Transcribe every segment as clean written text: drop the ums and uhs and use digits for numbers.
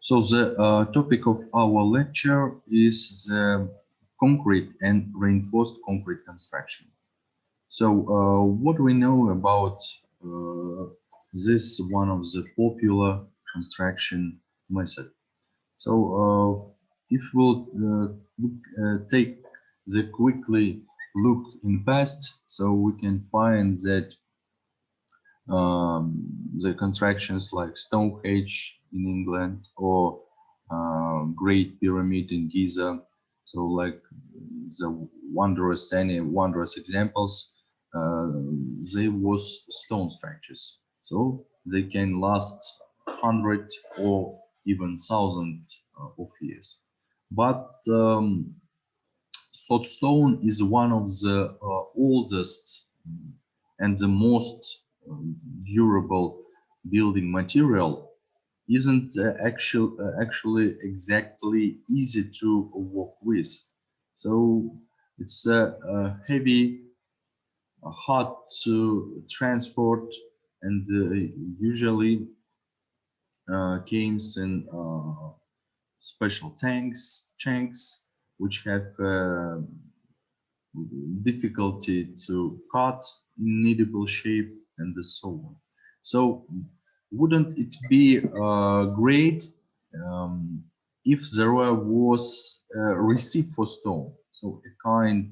So the topic of our lecture is the concrete and reinforced concrete construction. So what we know about this one of the popular construction method. So if we'll take the quickly look in past, so we can find that the constructions like Stonehenge in England or Great Pyramid in Giza, so like the wondrous examples, they was stone structures, so they can last 100 or even 1,000 of years. But soapstone is one of the oldest and the most durable building material. Isn't actually exactly easy to work with. So it's heavy, hard to transport, and usually comes in special tanks, which have difficulty to cut in kneadable shape and so on. So wouldn't it be great if there was a recipe for stone, so a kind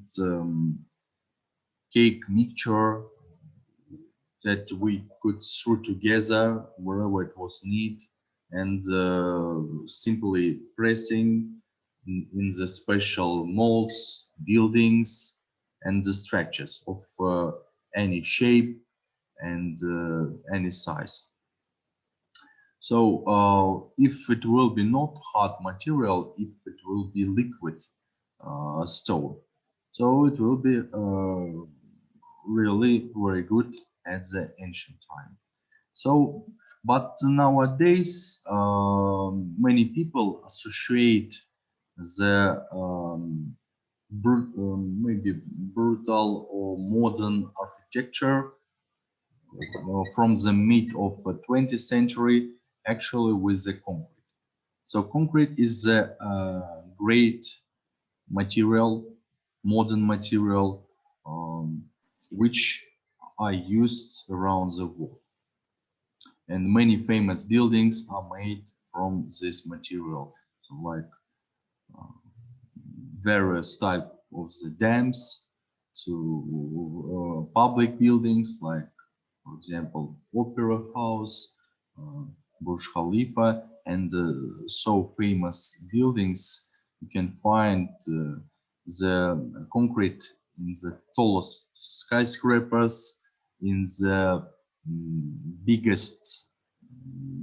cake mixture that we could throw together wherever it was needed, and simply pressing in the special molds, buildings, and the structures of any shape and any size. So if it will be not hard material, if it will be liquid stone, so it will be really very good at the ancient time. So, but nowadays many people associate the maybe brutal or modern architecture from the mid of the 20th century actually with the concrete. So concrete is a great material, modern material, which are used around the world. And many famous buildings are made from this material, so like various type of the dams to public buildings like, for example, Opera House, Burj Khalifa, and so famous buildings. You can find the concrete in the tallest skyscrapers, in the biggest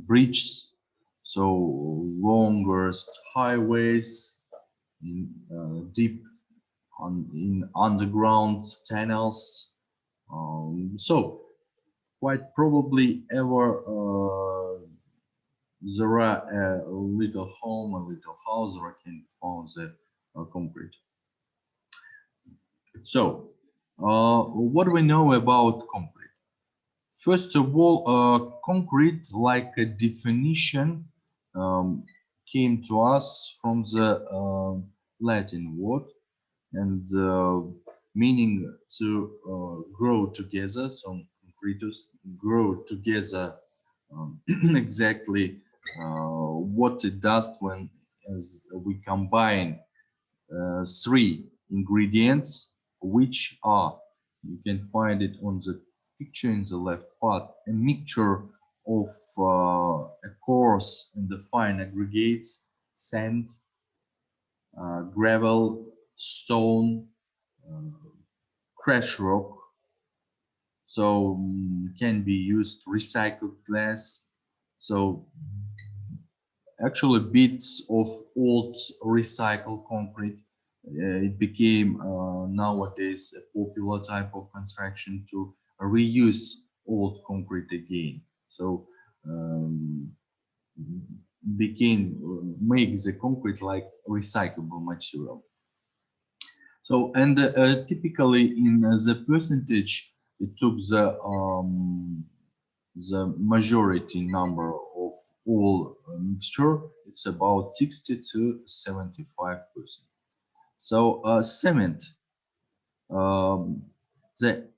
bridges, so longest highways, in deep in underground tunnels. So quite probably ever there are a little home, a little house where I can find the concrete. So what do we know about concrete? First of all, concrete, like a definition, came to us from the Latin word, and meaning to grow together. So concretus, grow together, exactly what it does when as we combine three ingredients, which are, you can find it on the picture in the left part, a mixture of a coarse and the fine aggregates, sand, gravel, stone, crash rock. So can be used recycled glass. So actually bits of old recycled concrete. It became nowadays a popular type of construction to reuse old concrete again. So make the concrete like recyclable material. So, and typically in the percentage, it took the majority number of all mixture. it's about 60 to 75%. So cement, um, the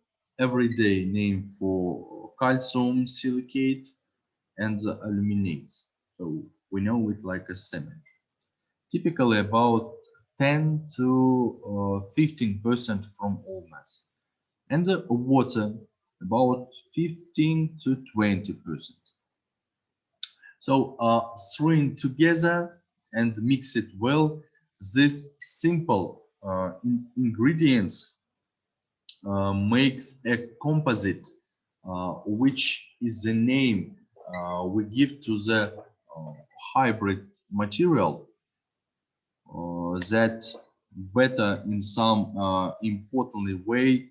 everyday name for calcium silicate and the aluminates. So we know it like a cement. Typically about 10 to 15% from all mass. And the water about 15 to 20%. So throwing together and mix it well, this simple ingredients makes a composite, which is the name we give to the hybrid material that better in some importantly way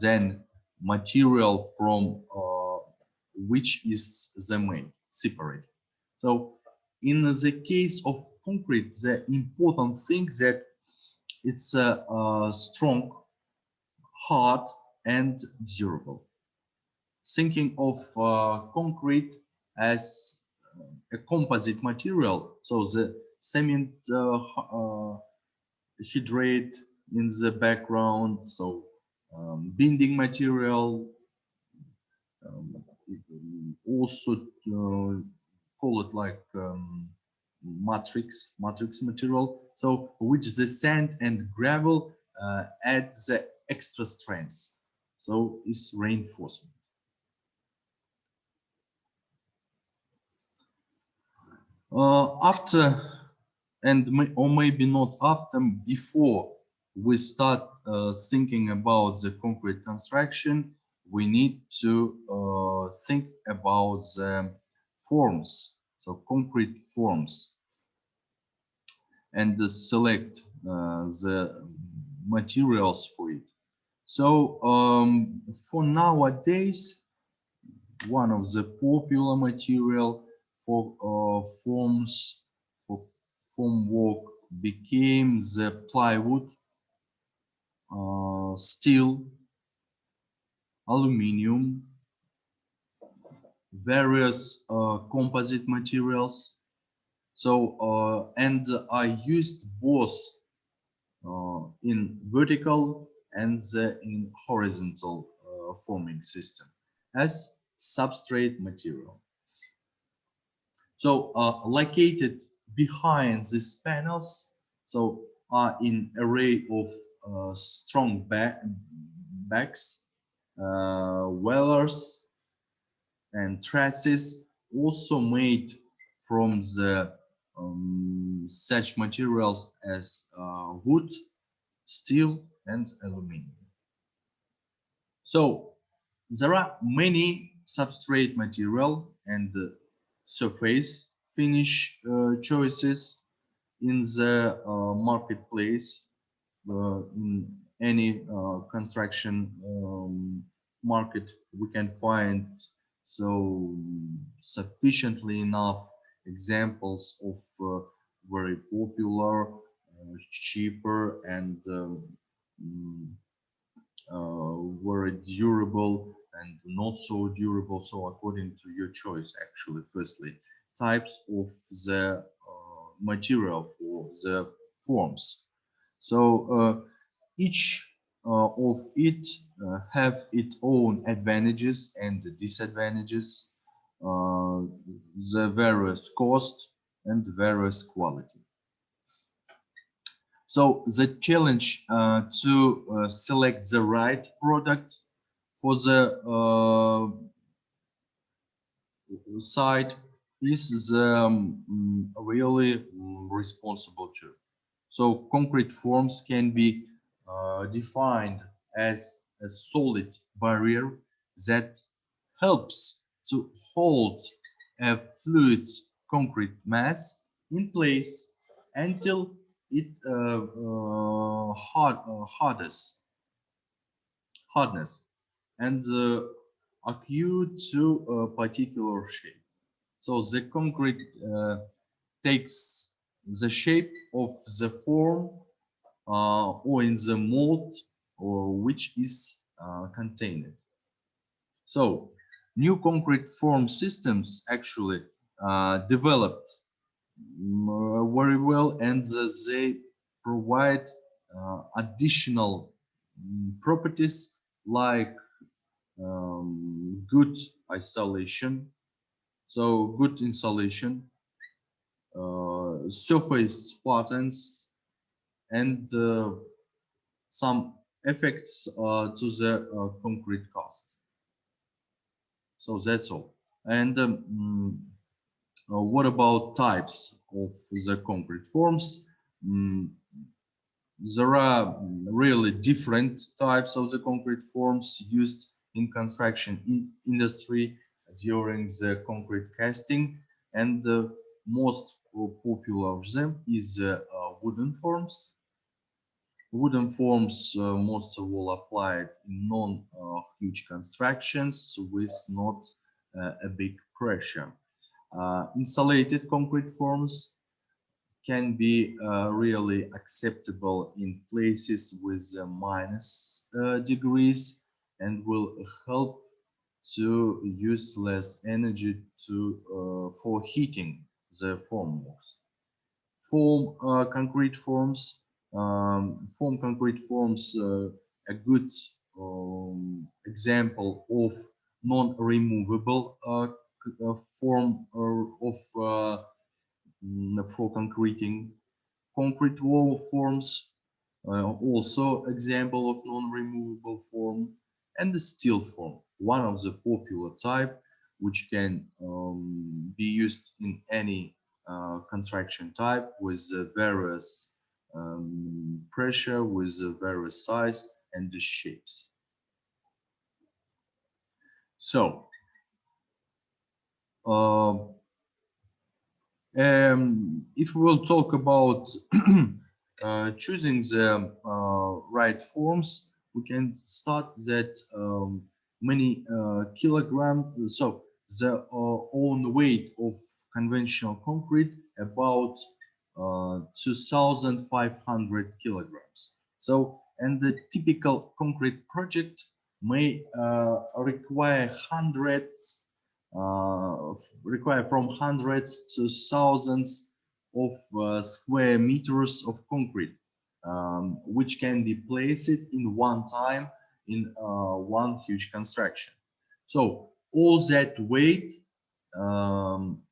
than material from which is the main separate. So in the case of concrete, the important thing that it's strong, hard, and durable. Thinking of concrete as a composite material, so the cement hydrate in the background, so binding material, also call it like matrix material, so which the sand and gravel add the extra strength, so it's reinforcement. After or maybe not after, before we start thinking about the concrete construction, we need to think about the forms, so concrete forms, and select the materials for it. So for nowadays, one of the popular material for forms for formwork became the plywood, steel, aluminum, various composite materials. So and I used both in vertical and in horizontal forming system as substrate material. So located behind these panels, so are in array of strong backs, wellers, and trusses, also made from the such materials as wood, steel, and aluminum. So there are many substrate material and surface finish choices in the marketplace, in any construction market we can find so sufficiently enough examples of very popular, cheaper, and very durable and not so durable, so according to your choice. Actually, firstly, types of the material for the forms. So each of it have its own advantages and disadvantages, the various cost and various quality. So the challenge to select the right product for the site is the really responsible job. So concrete forms can be defined as a solid barrier that helps to hold a fluid concrete mass in place until it hardness and acute to a particular shape. So the concrete takes the shape of the form or in the mold or which is contained. So new concrete form systems actually developed very well, and they provide additional properties like good isolation, so good insulation, surface patterns, and some effects to the concrete cast. So that's all. And what about types of the concrete forms? Mm, there are really different types of the concrete forms used in construction industry during the concrete casting, and the most popular of them is wooden forms. Wooden forms most of all applied in non-huge constructions with not a big pressure. Insulated concrete forms can be really acceptable in places with minus degrees and will help to use less energy for heating the formworks. Concrete forms, form concrete forms, a good example of non-removable form of for concreting. Concrete wall forms, also example of non-removable form, and the steel form, one of the popular type, which can be used in any construction type with various pressure, with various size and the shapes. So, if we will talk about choosing the right forms, we can start that many kilogram. So the own weight of conventional concrete about 2,500 kilograms. So, and the typical concrete project may require from hundreds to thousands of square meters of concrete, which can be placed in one time in one huge construction. So all that weight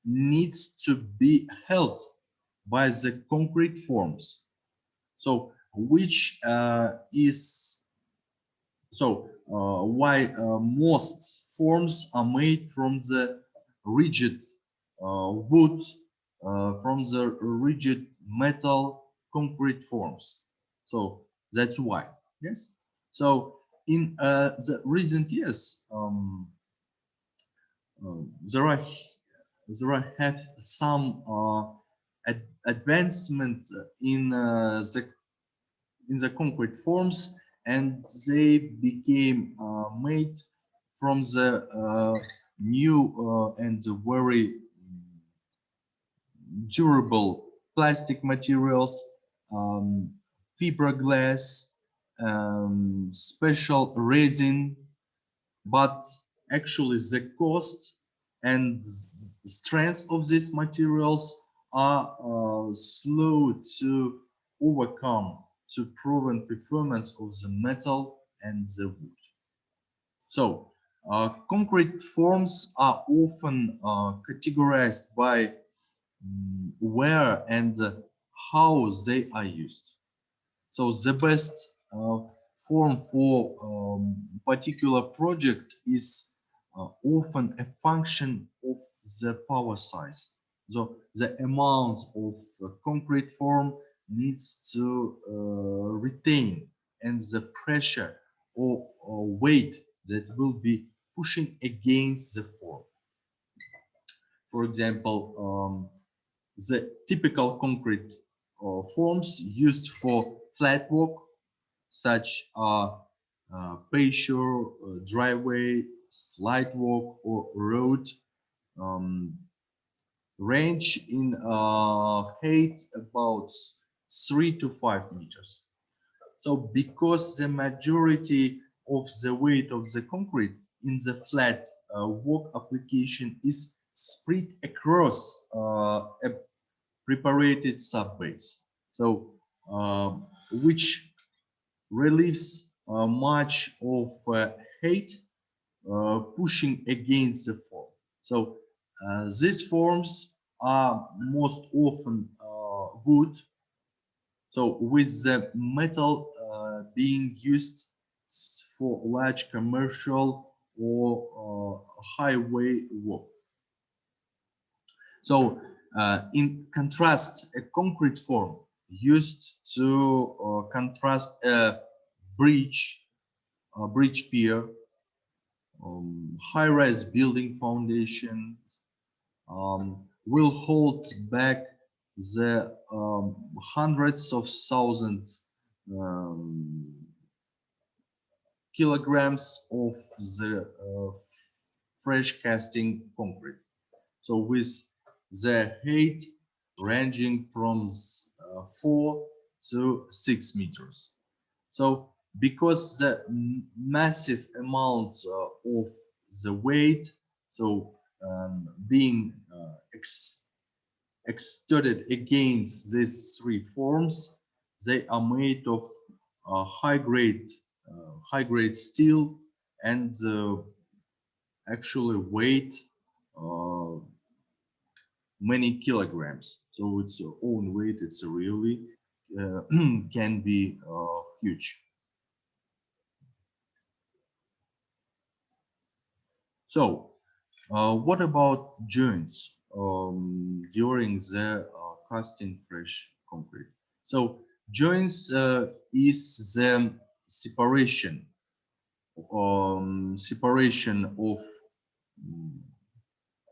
needs to be held by the concrete forms. So which is so why most forms are made from the rigid wood, from the rigid metal concrete forms. So that's why. Yes. So in the recent years, there are have some advancement in the concrete forms, and they became made from the new and very durable plastic materials, fiberglass, special resin, but actually the cost and strength of these materials are slow to overcome to proven performance of the metal and the wood. So concrete forms are often categorized by where and how they are used. So the best form for particular project is often a function of the power size. So the amount of concrete form needs to retain, and the pressure or weight that will be pushing against the form. For example, the typical concrete forms used for flat work, such are patio, driveway, slide walk, or road, um, range in height about 3 to 5 meters. So because the majority of the weight of the concrete in the flat work application is spread across preparated subbase. So which relieves much of hate pushing against the form. So these forms are most often wood. So with the metal being used for large commercial or highway work. So in contrast, a concrete form used to contrast a bridge pier, high-rise building foundation, will hold back the hundreds of thousands um, kilograms of the fresh casting concrete. So with the height ranging from 4 to 6 meters. So because the massive amount of the weight, so being exerted against these three forms, they are made of high grade steel and actually weight uh, many kilograms. So its own weight, it's really can be huge. So what about joints during the casting fresh concrete? So joints is the separation of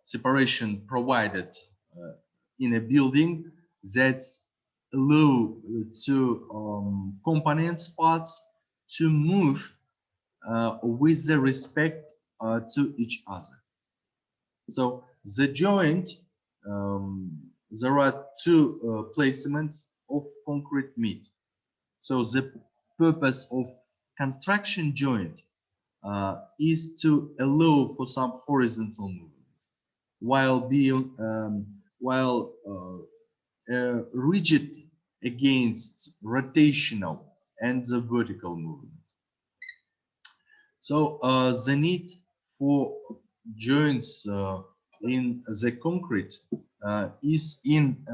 separation provided in a building that's allow to components parts to move with the respect to each other. So the joint, there are two placements of concrete meat. So the purpose of construction joint is to allow for some horizontal movement while being rigid against rotational and the vertical movement. So the need for joints in the concrete is in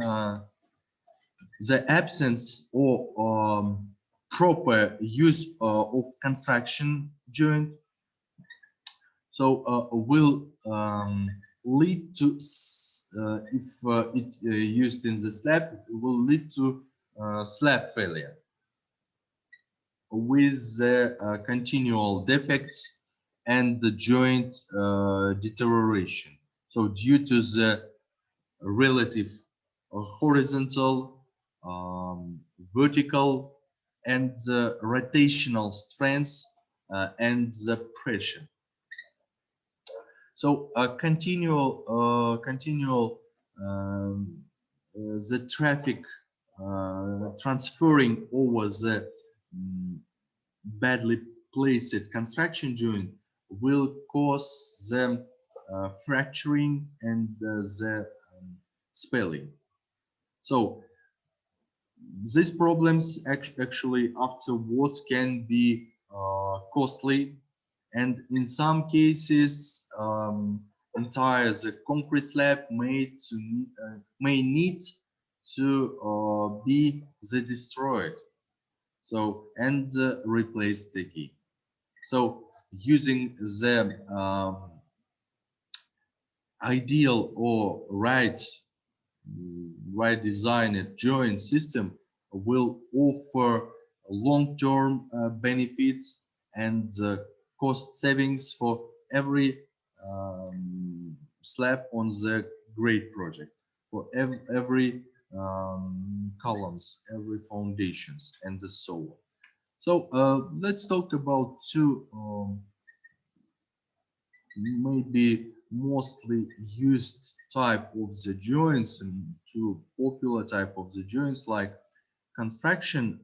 the absence or proper use of construction joint. So will lead to, if it used in the slab, will lead to slab failure with the continual defects and the joint deterioration. So due to the relative horizontal, vertical, and the rotational strength and the pressure. So continual the traffic transferring over the badly placed construction joint will cause the fracturing and the spelling. So these problems actually afterwards can be costly, and in some cases entire the concrete slab may need to be destroyed, so and replace the key. So using the ideal or right designed joint system will offer long-term benefits and cost savings for every slab on the grade project, for every columns, every foundations, and so on. So let's talk about two maybe mostly used type of the joints, and two popular type of the joints, like construction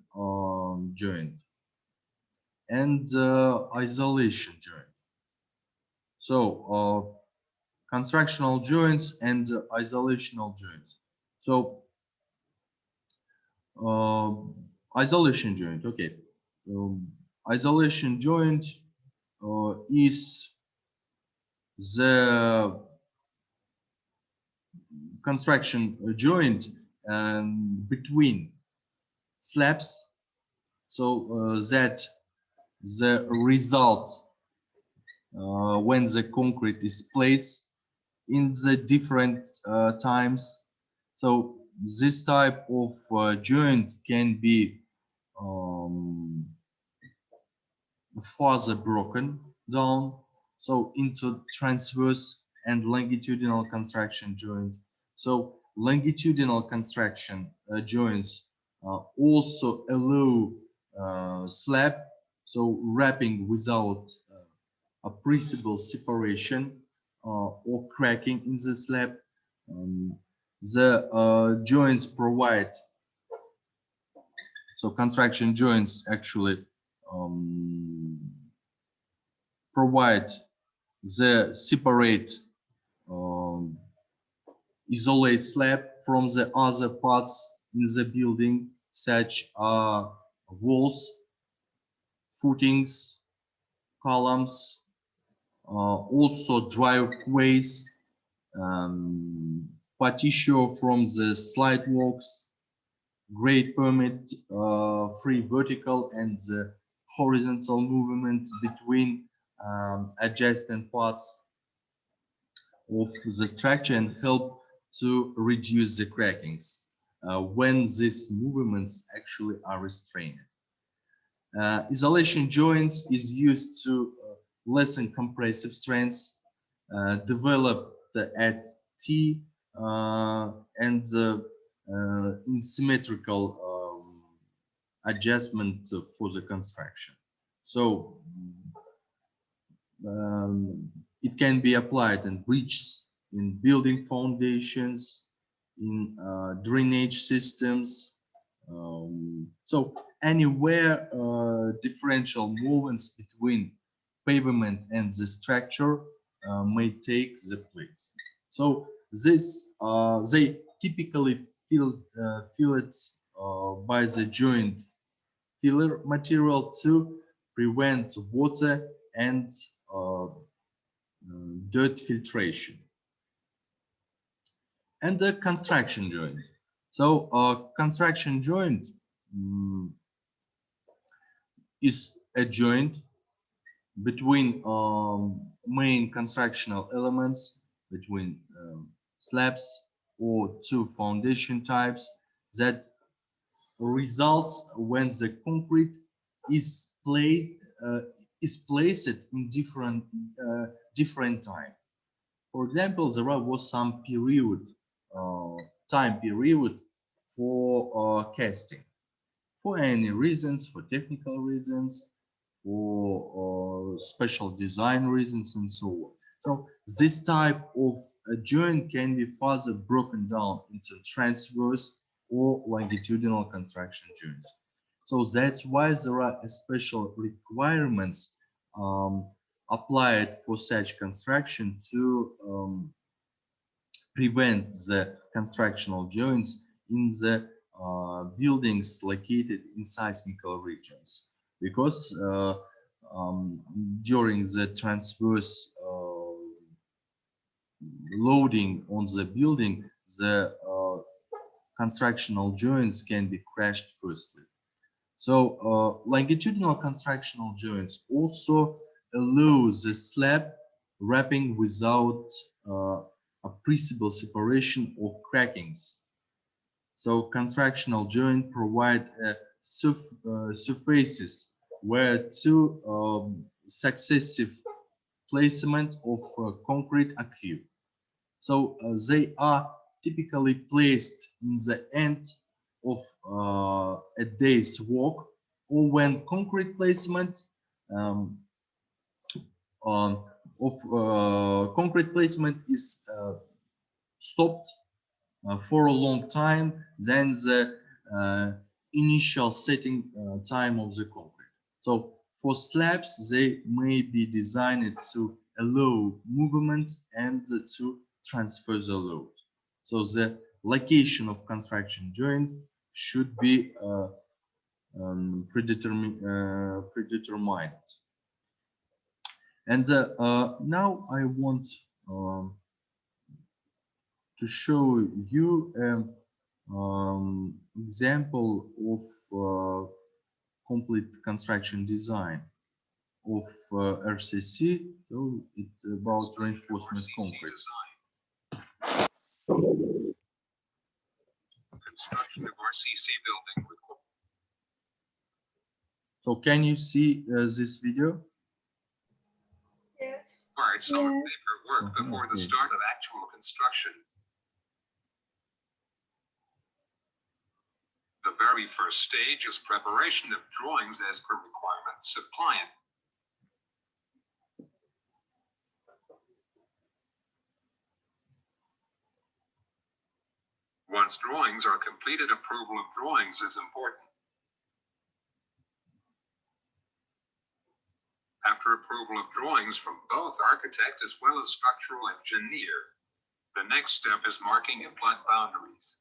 joint and isolation joint. So constructional joints and isolational joints. So Uh, Isolation joint. Okay. Isolation joint is the construction joint between slabs, so that the result when the concrete is placed in the different times. So this type of joint can be um, further broken down, so into transverse and longitudinal construction joint. So longitudinal construction joints also allow slab, so wrapping without appreciable separation or cracking in the slab. Um, the joints provide, so construction joints actually um, provide the separate um, isolate slab from the other parts in the building, such as walls, footings, columns, also driveways, partition from the sidewalks, grade permit, free vertical and the horizontal movement between adjacent parts of the structure and help to reduce the crackings when these movements actually are restrained. Isolation joints is used to lessen compressive strengths, developed at T and in symmetrical adjustment for the construction. So it can be applied in bridges, in building foundations, in drainage systems. So anywhere differential movements between pavement and the structure may take the place. So this they typically fill it by the joint filler material to prevent water and dirt filtration. And the construction joint. So construction joint is a joint between main constructional elements, between slabs or two foundation types, that results when the concrete is placed in different time. For example, there was some period, time period for casting, for any reasons, for technical reasons, for special design reasons, and so on. So this type of joint can be further broken down into transverse or longitudinal construction joints. So that's why there are special requirements applied for such construction to prevent the constructional joints in the buildings located in seismical regions, because during the transverse loading on the building, the constructional joints can be crashed firstly. So longitudinal constructional joints also allow the slab wrapping without appreciable separation or crackings. So constructional joint provide surfaces where two successive placement of concrete occur. So they are typically placed in the end of a day's work, or when concrete placement um, of concrete placement is stopped for a long time than the initial setting time of the concrete. So for slabs, they may be designed to allow movement and to transfer the load. So the location of construction joint should be predetermined. And now I want to show you an example of complete construction design of RCC. So it's about reinforcement concrete. Construction of RCC building. So can you see this video? Yes. Required some paperwork before the start of actual construction. The very first stage is preparation of drawings as per requirements of client. Once drawings are completed, approval of drawings is important. After approval of drawings from both architect as well as structural engineer, the next step is marking and plot boundaries.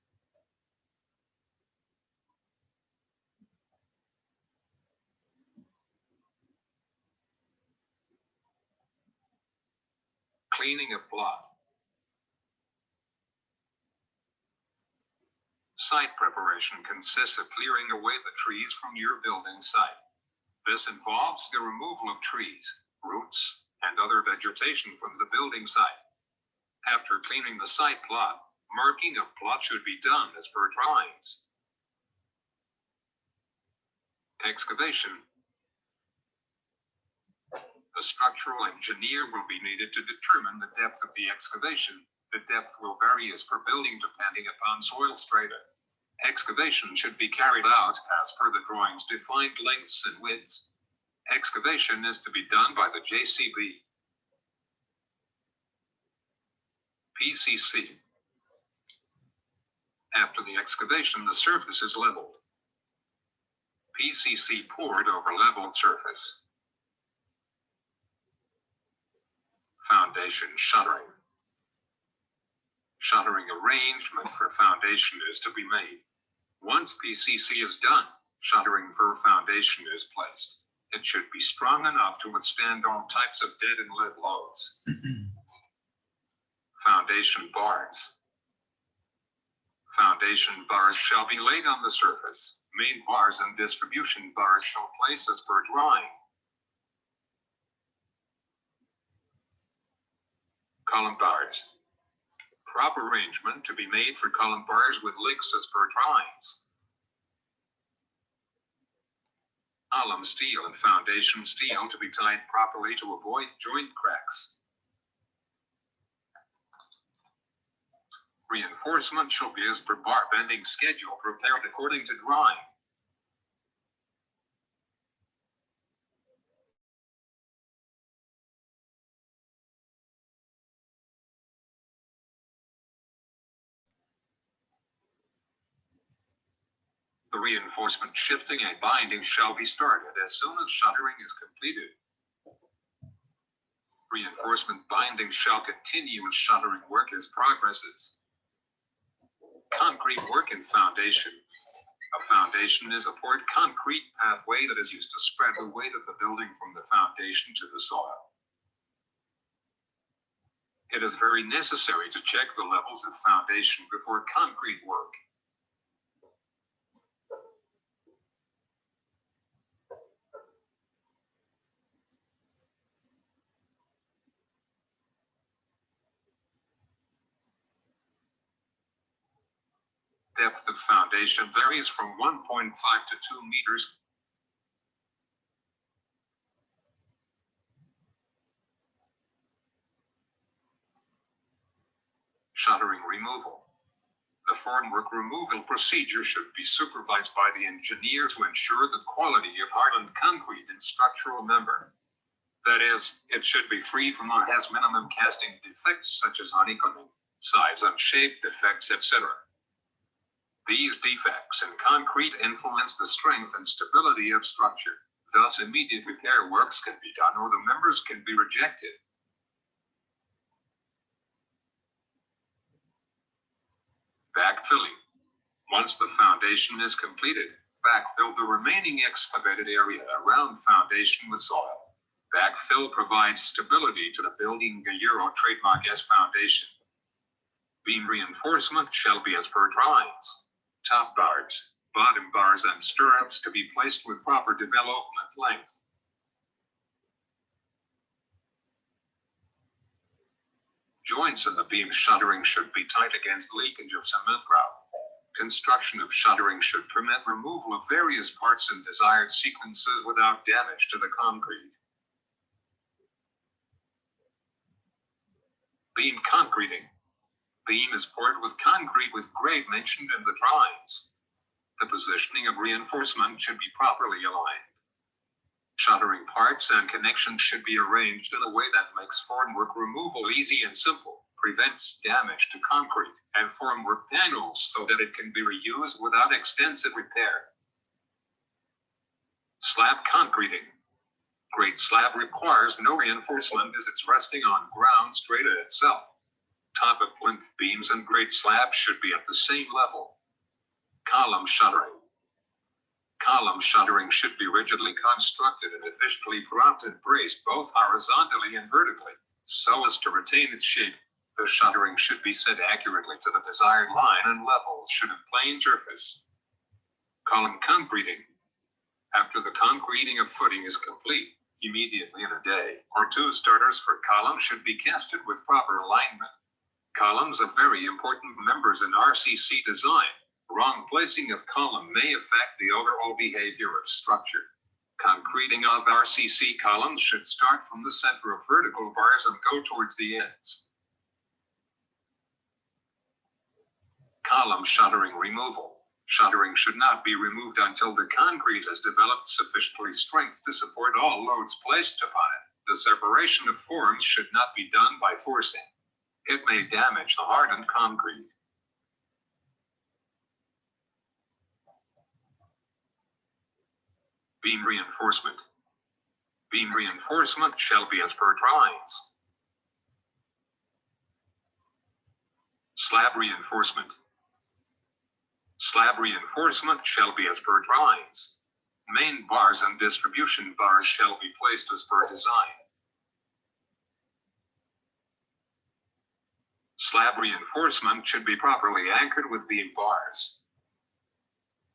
Cleaning a plot. Site preparation consists of clearing away the trees from your building site. This involves the removal of trees, roots, and other vegetation from the building site. After cleaning the site plot, marking of plot should be done as per drawings. Excavation. A structural engineer will be needed to determine the depth of the excavation. The depth will vary as per building depending upon soil strata. Excavation should be carried out as per the drawings defined lengths and widths. Excavation is to be done by the JCB. PCC. After the excavation, the surface is leveled. PCC poured over leveled surface. Foundation shuttering. Shuttering arrangement for foundation is to be made. Once PCC is done, shuttering for foundation is placed. It should be strong enough to withstand all types of dead and lead loads. Foundation bars. Foundation bars shall be laid on the surface. Main bars and distribution bars shall place as per drawing. Column bars. Proper arrangement to be made for column bars with links as per drawings. Column steel and foundation steel to be tied properly to avoid joint cracks. Reinforcement shall be as per bar bending schedule prepared according to drawing. The reinforcement shifting and binding shall be started as soon as shuttering is completed. Reinforcement binding shall continue as shuttering work as progresses. Concrete work and foundation. A foundation is a poured concrete pathway that is used to spread the weight of the building from the foundation to the soil. It is very necessary to check the levels of foundation before concrete work. Depth of foundation varies from 1.5 to 2 meters. Shuttering removal. The formwork removal procedure should be supervised by the engineer to ensure the quality of hardened concrete and structural member. That is, it should be free from or has minimum casting defects such as honeycombing, size and shape defects, etc. These defects in concrete influence the strength and stability of structure. Thus, immediate repair works can be done or the members can be rejected. Backfilling. Once the foundation is completed, backfill the remaining excavated area around foundation with soil. Backfill provides stability to the building. A Euro trademark S foundation. Beam reinforcement shall be as per drawings. Top bars, bottom bars and stirrups to be placed with proper development length. Joints in the beam shuttering should be tight against leakage of cement grout. Construction of shuttering should permit removal of various parts in desired sequences without damage to the concrete. Beam concreting. Beam is poured with concrete with grade mentioned in the drawings. The positioning of reinforcement should be properly aligned. Shuttering parts and connections should be arranged in a way that makes formwork removal easy and simple, prevents damage to concrete and formwork panels so that it can be reused without extensive repair. Slab concreting. Grade slab requires no reinforcement as it's resting on ground straight at itself. Top of plinth beams and grade slabs should be at the same level. Column shuttering. Column shuttering should be rigidly constructed and efficiently propped and braced both horizontally and vertically, so as to retain its shape. The shuttering should be set accurately to the desired line and levels should have plain surface. Column concreting. After the concreting of footing is complete, immediately in a day or two, starters for columns should be casted with proper alignment. Columns are very important members in RCC design. Wrong placing of column may affect the overall behavior of structure. Concreting of RCC columns should start from the center of vertical bars and go towards the ends. Column shuttering removal. Shuttering should not be removed until the concrete has developed sufficiently strength to support all loads placed upon it. The separation of forms should not be done by forcing. It may damage the hardened concrete. Beam reinforcement. Beam reinforcement shall be as per drawings. Slab reinforcement. Slab reinforcement shall be as per drawings. Main bars and distribution bars shall be placed as per design. Slab reinforcement should be properly anchored with beam bars.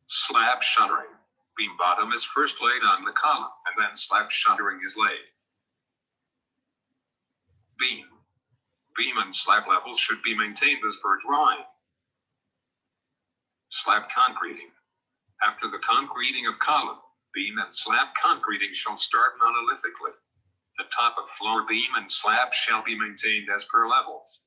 Slab shuttering. Beam bottom is first laid on the column, and then slab shuttering is laid. Beam. Beam and slab levels should be maintained as per drawing. Slab concreting. After the concreting of column, beam and slab concreting shall start monolithically. The top of floor beam and slab shall be maintained as per levels.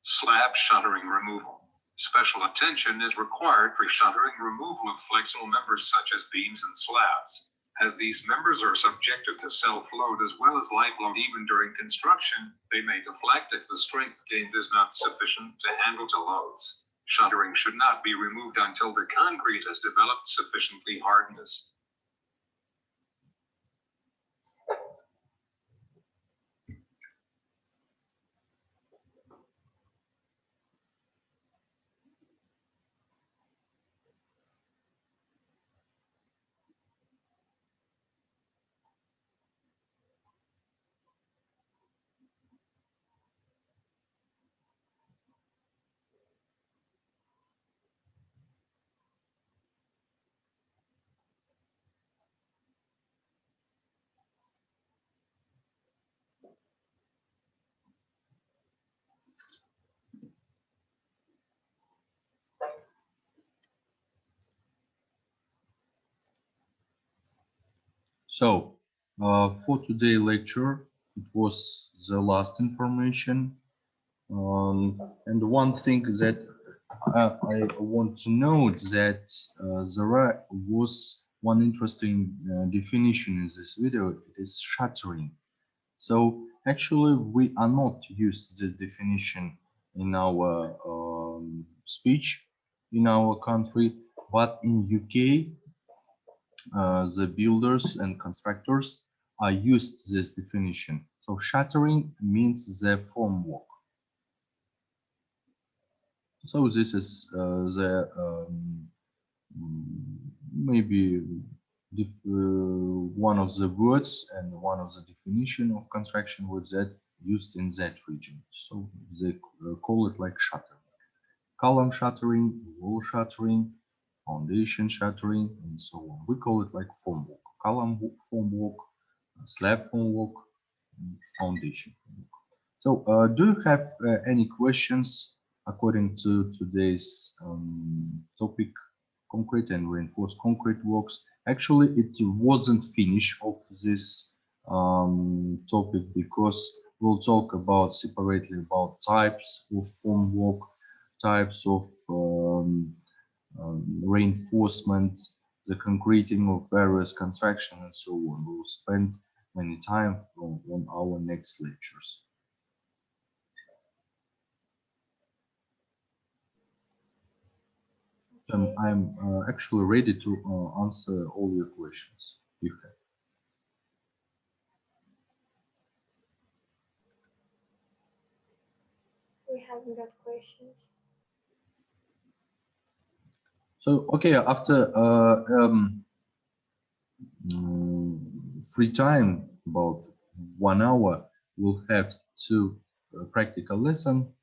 Slab shuttering removal. Special attention is required for shuttering removal of flexible members such as beams and slabs, as these members are subjected to self-load as well as light load. Even during construction, they may deflect if the strength gained is not sufficient to handle to loads. Shuttering should not be removed until the concrete has developed sufficiently hardness. So, for today's lecture, it was the last information. And one thing that I want to note that there was one interesting definition in this video. It is shuttering. So actually, we are not used this definition in our speech in our country, but in UK, the builders and constructors are used this definition. So shuttering means the formwork. So this is maybe one of the words and one of the definition of construction was that used in that region. So they call it like shuttering, column shuttering, wall shuttering, foundation shuttering, and so on. We call it like formwork, column formwork, slab formwork, and foundation formwork. So do you have any questions according to today's topic, concrete and reinforced concrete works? Actually, it wasn't finish of this topic because we'll talk about separately about types of formwork, types of reinforcement, the concreting of various construction and so on. We'll spend many time on our next lectures. I'm actually ready to answer all your questions you have. We haven't got questions. So, okay, after free time, about 1 hour, we'll have two practical lesson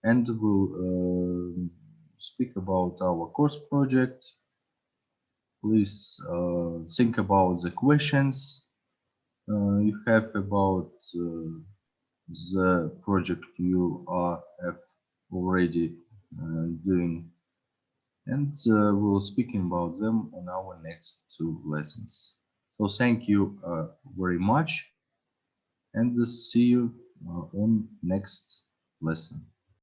and we'll speak about our course project. Please think about the questions you have about the project you have already doing, and we'll speaking about them on our next two lessons. So thank you very much, and see you on next lesson.